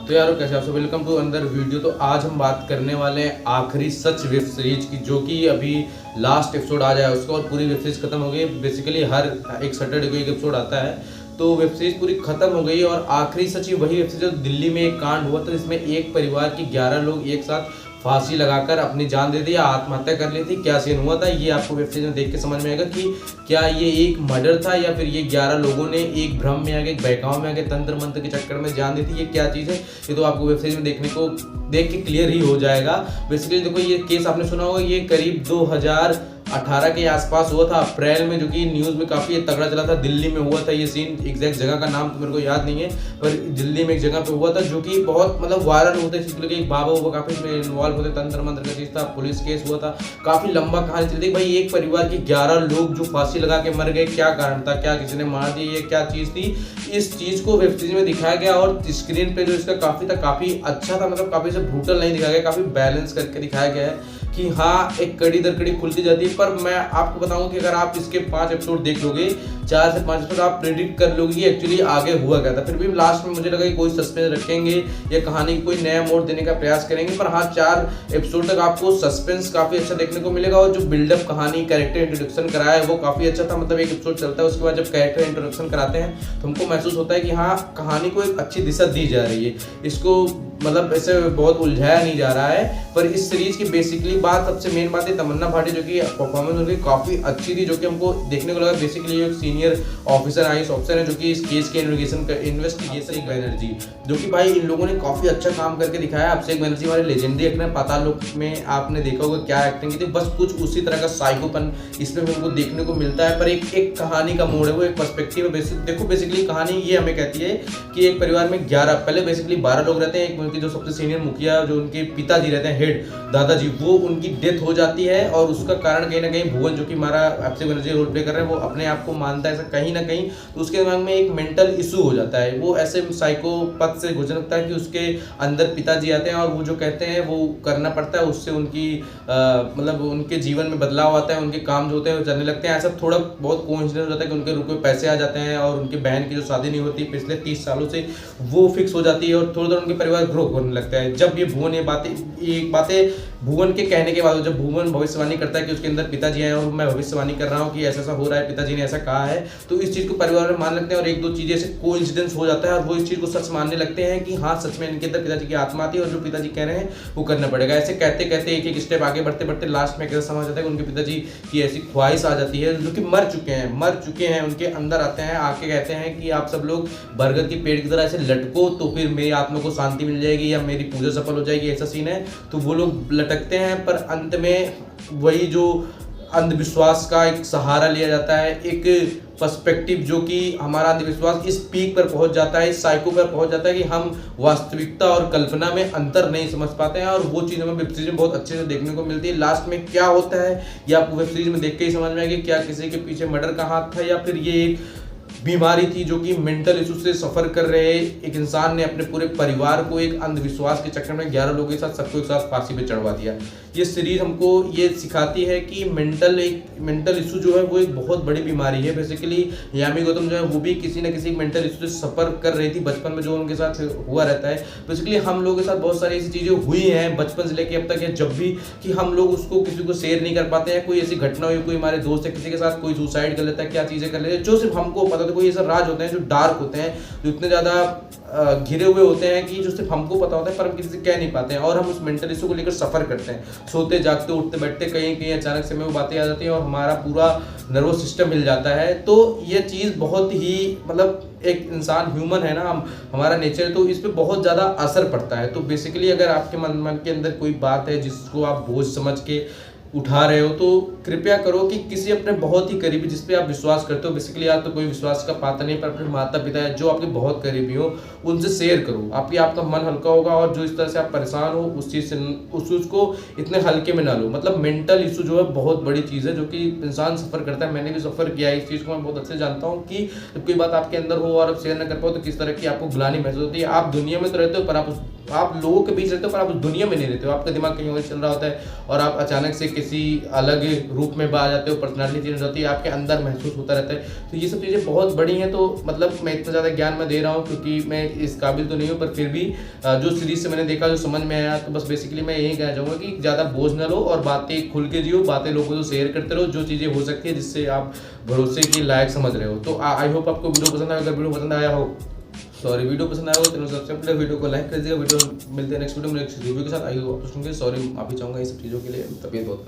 तो यार कैसे आप सब, वेलकम टू अंदर वीडियो। तो आज हम बात करने वाले हैं आखिरी सच वेब सीरीज की, जो कि अभी लास्ट एपिसोड आ जाए उसका और पूरी वेब सीरीज खत्म हो गई। बेसिकली हर एक सैटरडे को एक एपिसोड आता है, तो वेब सीरीज पूरी खत्म हो गई। और आखिरी सच ही वही वेब सीरीज जो दिल्ली में एक कांड हुआ था, जिसमें एक परिवार की 11 लोग एक साथ फांसी लगाकर अपनी जान दे दी या आत्महत्या कर ली थी। क्या सीन हुआ था ये आपको वेब सीरीज में देख के समझ में आएगा कि क्या ये एक मर्डर था या फिर ये 11 लोगों ने एक भ्रम में आके, एक बहकाव में आके, तंत्र मंत्र के चक्कर में जान दी थी। ये क्या चीज़ है ये तो आपको वेब सीरीज में देख के क्लियर ही हो जाएगा। बेसिकली देखो, ये केस आपने सुना होगा, ये करीब 2018 के आसपास हुआ था, अप्रैल में, जो कि न्यूज़ में काफ़ी तगड़ा चला था। दिल्ली में हुआ था ये सीन, एग्जैक्ट जगह का नाम तो मेरे को याद नहीं है, पर दिल्ली में एक जगह पे हुआ था जो कि बहुत मतलब वायरल होता है। इसलिए एक बाबा हुआ काफ़ी इसमें इन्वॉल्व होते, तंत्र मंत्र का चीज़ था, पुलिस केस हुआ था, काफ़ी लंबा कहानी चलती है। भाई एक परिवार की 11 लोग जो फांसी लगा के मर गए, क्या कारण था, क्या किसी ने मार दी, ये क्या चीज़ थी, इस चीज़ को वेब सीरीज में दिखाया गया। और स्क्रीन पे जो इसका काफ़ी था, काफ़ी अच्छा था, मतलब काफ़ी से ब्रूटल नहीं दिखाया गया, काफ़ी बैलेंस करके दिखाया गया है कि हाँ एक कड़ी दर कड़ी खुलती जाती है। पर मैं आपको बताऊं कि अगर आप इसके 5 एपिसोड देख लोगे, 4 से 5 एपिसोड, आप प्रेडिक्ट कर लोगे कि एक्चुअली आगे हुआ क्या था। फिर भी लास्ट में मुझे लगा कि कोई सस्पेंस रखेंगे या कहानी को कोई नया मोड़ देने का प्रयास करेंगे। पर हाँ, 4 एपिसोड तक आपको सस्पेंस काफ़ी अच्छा देखने को मिलेगा। और जो बिल्डअप कहानी, कैरेक्टर इंट्रोडक्शन कराया है वो काफ़ी अच्छा था। मतलब एक एपिसोड चलता है, उसके बाद जब कैरेक्टर इंट्रोडक्शन कराते हैं तो हमको महसूस होता है कि हाँ कहानी को एक अच्छी दिशा दी जा रही है, इसको मतलब ऐसे बहुत उलझाया नहीं जा रहा है। पर इस सीरीज की बेसिकली बात, सबसे मेन बात है तमन्ना भाटी, जो कि परफॉर्मेंस उनकी काफ़ी अच्छी थी, जो कि हमको देखने को लगा। बेसिकली एक सीनियर ऑफिसर, आईएएस ऑफिसर है, जो कि इस केस के इन्वेस्टिगेशन बनर्जी, जो कि भाई इन लोगों ने काफ़ी अच्छा काम करके दिखाया। अभिषेक बनर्जी हमारे लेजेंडरी एक्टर हैं, पाताल लोक में आपने देखा होगा क्या एक्टिंग की थी, बस कुछ उसी तरह का साइकोपन इसमें हमको देखने को मिलता है। पर एक कहानी का मोड़ है, वो एक पर्सपेक्टिव है। देखो बेसिकली कहानी ये हमें कहती है कि एक परिवार में 11, पहले बेसिकली 12 लोग रहते हैं। एक उनकी जो सबसे सीनियर मुखिया, जो उनके पिताजी रहते हैं, हेड दादाजी, वो उनकी डेथ हो जाती है। और उसका कारण कहीं ना कहीं भुवन, जो कि हमारा अभिषेक बनर्जी रोल प्ले कर रहे हैं, वो अपने आप को मानता है ऐसा कहीं ना कहीं, तो उसके दिमाग में एक मेंटल इशू हो जाता है। वो ऐसे साइकोपैथ से गुजरता है कि उसके अंदर पिताजी आते हैं और वो जो कहते हैं वो करना पड़ता है। उससे उनकी मतलब उनके जीवन में बदलाव आता है, उनके काम जो होते हैं वो चलने लगते हैं। ऐसा थोड़ा बहुत कोइंसिडेंस हो जाता है कि उनके रुके पैसे आ जाते हैं और उनकी बहन की जो शादी नहीं होती पिछले 30 सालों से, वो फिक्स हो जाती है और थोड़ा थोड़ा उनके परिवार ग्रो होने लगता है। जब ये भुवन ये बातें भुवन के कहने के बाद, जब भुवन भविष्यवाणी करता है कि उसके अंदर पिताजी आए और मैं भविष्यवाणी कर रहा हूँ कि ऐसा ऐसा हो रहा है, पिताजी ने ऐसा कहा है, तो इस चीज़ को परिवार में मान लगते हैं। और एक दो चीज़ें ऐसे कोइंसिडेंस हो जाता है और वो इस चीज़ को सच मानने लगते हैं कि हाँ सच में इनके अंदर पिताजी की आत्मा आती है और जो पिताजी कह रहे हैं वो करना पड़ेगा। ऐसे कहते कहते एक एक स्टेप आगे बढ़ते बढ़ते लास्ट में कैसा समझ आता है कि उनके पिताजी की ऐसी ख्वाहिश आ जाती है, जो कि मर चुके हैं, उनके अंदर आते हैं, आके कहते हैं कि आप सब लोग बरगद के पेड़ की तरह ऐसे लटको तो फिर मेरी आत्मा को शांति मिल जाएगी या मेरी पूजा सफल हो जाएगी, ऐसा सीन है। तो वो लोग लटकते हैं, पर अंत में वही जो अंधविश्वास का एक सहारा लिया जाता है, एक पर्सपेक्टिव, जो कि हमारा अंधविश्वास इस पीक पर पहुंच जाता है, इस साइको पर पहुंच जाता है कि हम वास्तविकता और कल्पना में अंतर नहीं समझ पाते हैं। और वो चीज़ हमें वेब सीरीज में बहुत अच्छे से देखने को मिलती है। लास्ट में क्या होता है ये आपको वेब सीरीज में देख के ही समझ में आएगी, क्या किसी के पीछे मर्डर का हाथ था या फिर ये एक बीमारी थी, जो कि मेंटल इशू से सफर कर रहे एक इंसान ने अपने पूरे परिवार को एक अंधविश्वास के चक्कर में 11 लोगों के साथ सबको एक साथ फांसी पे चढ़वा दिया। ये सीरीज हमको ये सिखाती है कि मेंटल इशू जो है वो एक बहुत बड़ी बीमारी है। बेसिकली यामी गौतम जो है वो भी किसी न किसी मेंटल इशू से सफर कर रही थी बचपन में, जो उनके साथ हुआ रहता है। बेसिकली हम लोगों के साथ बहुत सारी ऐसी चीज़ें हुई हैं बचपन से लेकर अब तक, या जब भी कि हम लोग उसको किसी को शेयर नहीं कर पाते हैं। कोई ऐसी घटना हुई, कोई हमारे दोस्त है किसी के साथ कोई सुसाइड कर लेता है, क्या चीज़ें कर लेते हैं जो सिर्फ हमको पता। कोई ऐसा राज होते हैं जो डार्क होते हैं, जो इतने ज़्यादा घिरे हुए होते हैं कि जो सिर्फ हमको पता होता है पर हम किसी से कह नहीं पाते हैं, और हम उस मेंटल इशू को लेकर सफ़र करते हैं। सोते जागते उठते बैठते कहीं कहीं अचानक से में वो बातें आ जाती हैं और हमारा पूरा नर्वस सिस्टम हिल जाता है। तो ये चीज़ बहुत ही मतलब एक इंसान ह्यूमन है ना, हमारा नेचर, तो इस पर बहुत ज़्यादा असर पड़ता है। तो बेसिकली अगर आपके मन के अंदर कोई बात है जिसको आप बोझ समझ के उठा रहे हो, तो कृपया करो कि किसी अपने बहुत ही करीबी, जिस पे आप विश्वास करते हो, बेसिकली आप तो कोई विश्वास का पात्र नहीं, पर अपने माता पिता है जो आपके बहुत करीबी हो, उनसे शेयर करो। आपका मन हल्का होगा। और जो इस तरह से आप परेशान हो उस चीज़ से, उस चीज़ को इतने हल्के में ना लो। मतलब मेंटल इशू जो है बहुत बड़ी चीज़ है, जो कि इंसान सफ़र करता है। मैंने भी सफ़र किया है, इस चीज़ को मैं बहुत अच्छे से जानता हूँ कि जब कोई बात आपके अंदर हो और आप शेयर ना कर पाओ तो किस तरह की आपको ग्लानि महसूस होती है। आप दुनिया में तो रहते हो पर आप लोगों के बीच रहते हो पर आप उस दुनिया में नहीं रहते हो, आपका दिमाग कहीं और चल रहा होता है और आप अचानक से किसी अलग रूप में आ जाते हो, पर्सनालिटी चेंज हो जाती है, आपके अंदर महसूस होता रहता है। तो ये सब चीज़ें बहुत बड़ी हैं। तो मतलब मैं इतना ज़्यादा ज्ञान मैं दे रहा हूँ क्योंकि मैं इस काबिल तो नहीं हूँ, पर फिर भी जो सीरीज से मैंने देखा, जो समझ में आया, तो बस बेसिकली मैं यही कहना चाहूँगा कि ज़्यादा बोझ न लो और बातें खुल के जियो, बातें लोगों को शेयर करते रहो, जो चीज़ें हो सकती है जिससे आप भरोसे के लायक समझ रहे हो। तो आई होप आपको वीडियो पसंद आया। अगर वीडियो पसंद आया हो, सॉरी वीडियो पसंद आया हो तो सबसे पहले वीडियो को लाइक कर दीजिएगा। वीडियो मिलते हैं नेक्स्ट वीडियो में नेक्स्ट रिव्यू के साथ। आई होप आप सुनेंगे। सॉरी माफी चाहूँगा ये सब चीज़ों के लिए, तबीयत बहुत